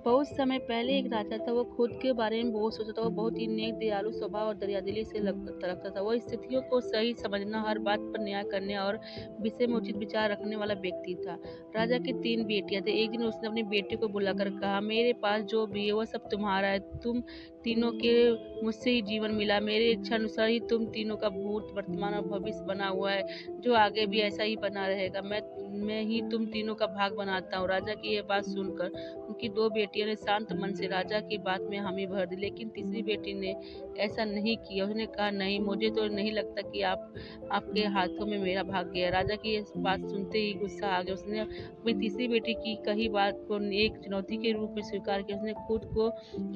बहुत समय पहले एक राजा था। वो खुद के बारे में बहुत सोचता था। वो बहुत ही नेक, दयालु स्वभाव और दरियादिली से रखता था। वो स्थितियों को सही समझना, हर बात पर न्याय करने और विषय में उचित विचार रखने वाला व्यक्ति था। राजा की 3 बेटियां थी। एक दिन उसने अपनी बेटी को बुलाकर कहा, मेरे पास जो भी है वो सब तुम्हारा है। तुम तीनों के मुझसे ही जीवन मिला। मेरे इच्छा अनुसार ही तुम तीनों का भूत, वर्तमान और भविष्य बना हुआ है, जो आगे भी ऐसा ही बना रहेगा। मैं ही तुम तीनों का भाग बनाता हूँ। राजा की यह बात सुनकर उनकी 2 बेटियों ने शांत मन से राजा की बात में हामी भर दी, लेकिन तीसरी बेटी ने ऐसा नहीं किया। उसने कहा, नहीं, मुझे तो नहीं लगता कि आपके हाथों में मेरा भाग्य है। राजा की इस बात सुनते ही गुस्सा आ गया। उसने अपनी तीसरी बेटी की कही बात को एक चुनौती के रूप में स्वीकार किया। उसने खुद को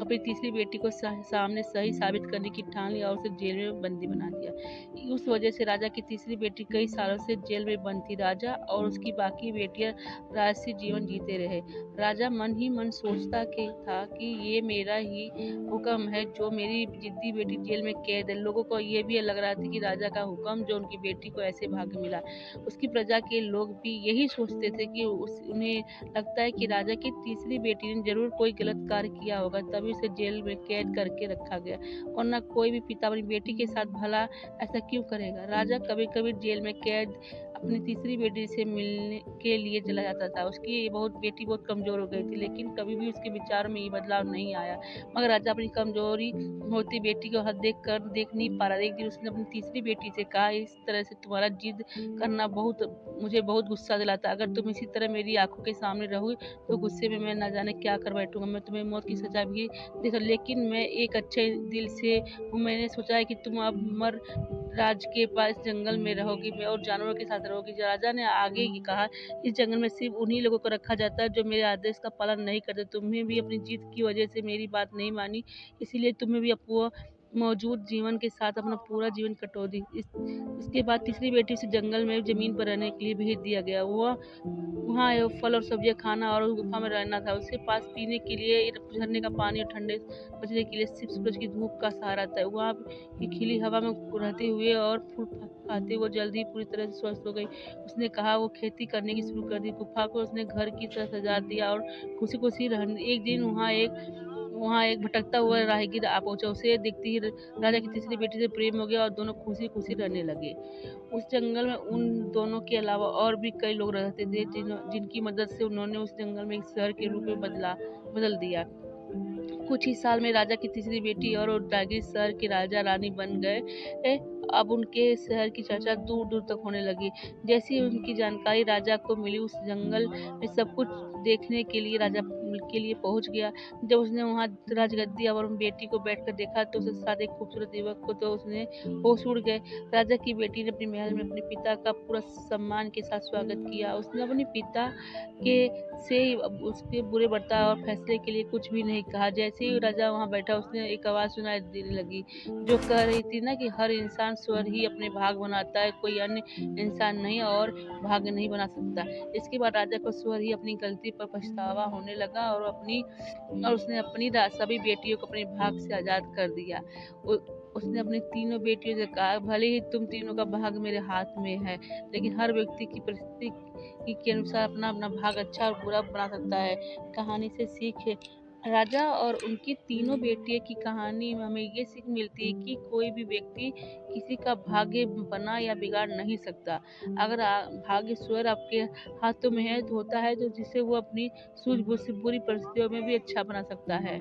अपनी तीसरी बेटी को सामने सही साबित करने की ठान लिया और उसे जेल में बंदी बना दिया। उस वजह से राजा की तीसरी बेटी कई सालों से जेल में बंद थी। राजा और उसकी बाकी बेटियां राजसी जीवन जीते रहे। राजा मन ही मन सोचता था कि ये मेरा ही हुक्म है जो मेरी जिद्दी बेटी जेल में कैद है। लोगों को ये भी लग रहा था कि राजा का हुक्म जो उनकी बेटी को ऐसे भाग्य मिला। उसकी प्रजा के लोग भी यही सोचते थे कि उन्हें लगता है कि राजा की तीसरी बेटी ने जरूर कोई गलत कार्य किया होगा, तभी उसे जेल में कैद करके रखा गया। वरना कोई भी पिता अपनी बेटी के साथ भला ऐसा क्यों करेगा। राजा कभी कभी जेल में कैद अपनी तीसरी बेटी से मिलने के लिए चला जाता था। उसकी बेटी बहुत कमजोर हो गई थी, लेकिन कभी भी उसके विचारों में ये बदलाव नहीं आया। मगर राजा अपनी कमजोरी होती बेटी को देख नहीं पा रहा। एक दिन उसने अपनी तीसरी बेटी से कहा, इस तरह से तुम्हारा जिद करना मुझे बहुत गुस्सा दिलाता। अगर तुम इसी तरह मेरी आंखों के सामने रहोगी तो गुस्से में मैं न जाने क्या कर बैठूंगा। मैं तुम्हें मौत की सजा भी दे, लेकिन मैं एक अच्छे दिल से हूँ। मैंने सोचा है कि तुम अब मर राज के पास जंगल में रहोगी और जानवरों के साथ रहोगी। राजा ने आगे ही कहा, इस जंगल में सिर्फ उन्हीं लोगों को रखा जाता है जो मेरे आदेश का पालन नहीं करते। तुम्हें भी अपनी जीत की वजह से मेरी बात नहीं मानी, इसीलिए तुम्हें भी मौजूद जीवन के साथ अपना पूरा जीवन कटो दी। इसके बाद तीसरी बेटी उसे जंगल में जमीन पर रहने के लिए भेज दिया गया। वहाँ फल और सब्जियां खाना और उस गुफा में रहना था। उसके पास पीने के लिए झरने का पानी और ठंडे बचने के लिए सिर्फ सूरज की धूप का सहारा था। वहाँ की खिली हवा में रहते हुए और फूल खाते हुए जल्दी ही पूरी तरह से स्वस्थ हो गई। उसने कहा, वो खेती करने की शुरू कर दी। गुफा को उसने घर की तरह सजा दिया और खुशी खुशी रहने। एक दिन वहाँ एक भटकता हुआ राहगीर आ पहुंचा। उसे देखते ही राजा की तीसरी बेटी से प्रेम हो गया और दोनों खुशी खुशी रहने लगे। उस जंगल में उन दोनों के अलावा और भी कई लोग रहते थे, जिनकी मदद से उन्होंने उस जंगल में एक शहर के रूप में बदल दिया। कुछ ही साल में राजा की तीसरी बेटी और राजगीर शहर के राजा रानी बन गए। अब उनके शहर की चर्चा दूर दूर तक होने लगी। जैसी उनकी जानकारी राजा को मिली, उस जंगल में सब कुछ देखने के लिए राजा के लिए पहुंच गया। जब उसने वहां राजगद्दी और बेटी को बैठकर देखा तो उसके साथ एक खूबसूरत युवक को, तो उसने होश उड़ गए। राजा की बेटी ने अपने महल में अपने पिता का पूरा सम्मान के साथ स्वागत किया। उसने अपने पिता के से उसके बुरे बर्ताव और फैसले के लिए कुछ भी नहीं कहा। जैसे ही राजा वहां बैठा, उसने एक आवाज सुनाई देने लगी जो कह रही थी ना कि हर इंसान स्वयं ही अपने भाग बनाता है, कोई अन्य इंसान नहीं और भाग्य नहीं बना सकता। इसके बाद राजा को स्वयं ही अपनी गलती पर पछतावा होने लगा और उसने अपनी सभी बेटियों को अपने भाग से आजाद कर दिया। उसने अपनी तीनों बेटियों से कहा, भले ही तुम तीनों का भाग मेरे हाथ में है, लेकिन हर व्यक्ति की परिस्थिति के अनुसार अपना अपना भाग अच्छा और बुरा बना सकता है। कहानी से सीख है, राजा और उनकी तीनों बेटियों की कहानी में हमें ये सीख मिलती है कि कोई भी व्यक्ति किसी का भाग्य बना या बिगाड़ नहीं सकता। अगर भाग्य स्वयं आपके हाथों में है तो होता है, तो जिसे वो अपनी सूझबूझ से बुरी परिस्थितियों में भी अच्छा बना सकता है।